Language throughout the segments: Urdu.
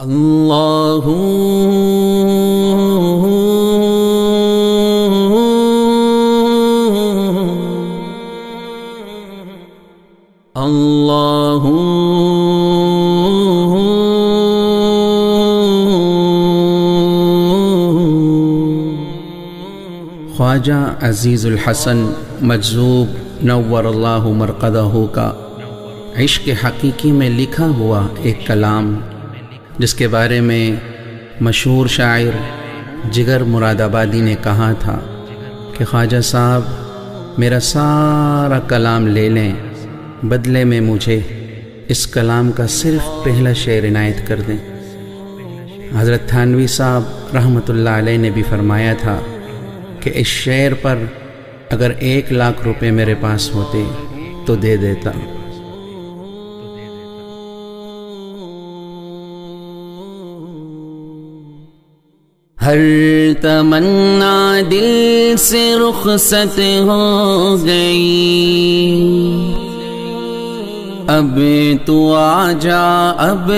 اللہ اللہ خواجہ عزیز الحسن مجذوب نور اللہ مرقدہ کا عشق حقیقی میں لکھا ہوا ایک کلام، جس کے بارے میں مشہور شاعر جگر مراد آبادی نے کہا تھا کہ خواجہ صاحب میرا سارا کلام لے لیں، بدلے میں مجھے اس کلام کا صرف پہلا شعر عنایت کر دیں۔ حضرت تھانوی صاحب رحمۃ اللہ علیہ نے بھی فرمایا تھا کہ اس شعر پر اگر 1,00,000 روپے میرے پاس ہوتے تو دے دیتا۔ ہر تمنا دل سے رخصت ہو گئی، اب تو آ جا، اب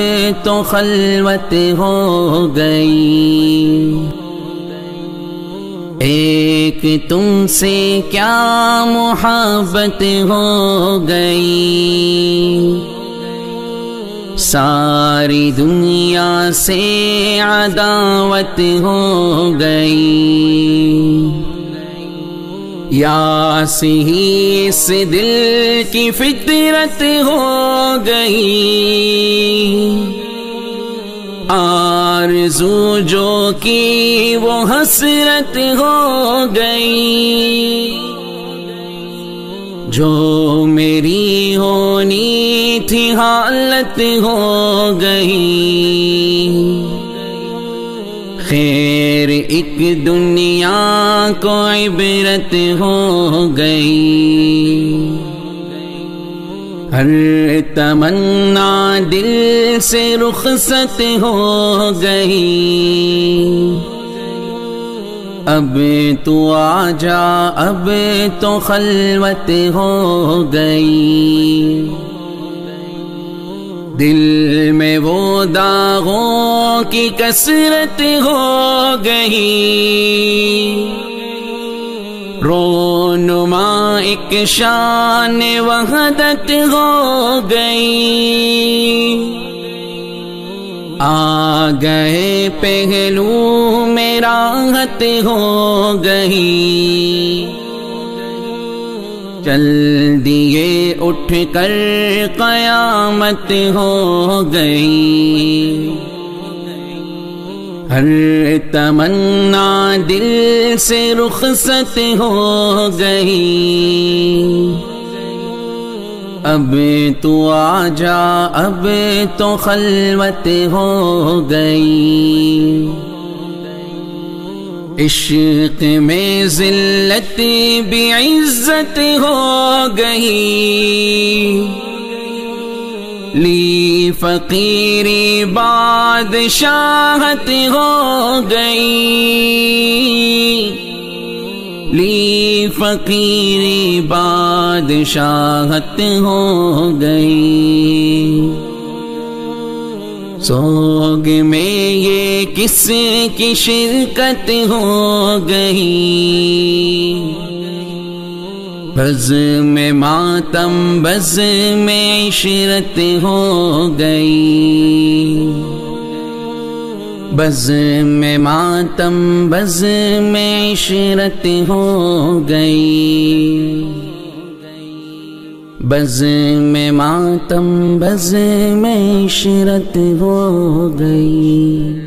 تو خلوت ہو گئی، ایک تم سے کیا محبت ہو گئی، ساری دنیا سے عداوت ہو گئی، یا ہی اس دل کی فطرت ہو گئی، آرزو جو کی وہ حسرت ہو گئی، جو میری ہونی تھی حالت ہو گئی، خیر ایک دنیا کو عبرت ہو گئی، ہر تمنا دل سے رخصت ہو گئی، اب تو آ جا، اب تو خلوت ہو گئی، دل میں وہ داغوں کی کثرت ہو گئی، رونما ایک شان وحدت ہو گئی، آ گئے پہلو میں راحت ہو گئی، چل دیے اٹھ کر قیامت ہو گئی، ہر تمنا دل سے رخصت ہو گئی، اب تو آ جا، اب تو خلوت ہو گئی، عشق میں ذلت بھی عزت ہو گئی، لی فقیری بادشاہت ہو گئی، لی فقیری بادشاہت ہو گئی، سوگ میں یہ کس کی شرکت ہو گئی، بز میں ماتم بز میں عشرت ہو گئی، بز میں ماتم بز میں عشرت ہو گئی، بز میں ماتم بز میں عشرت ہو گئی۔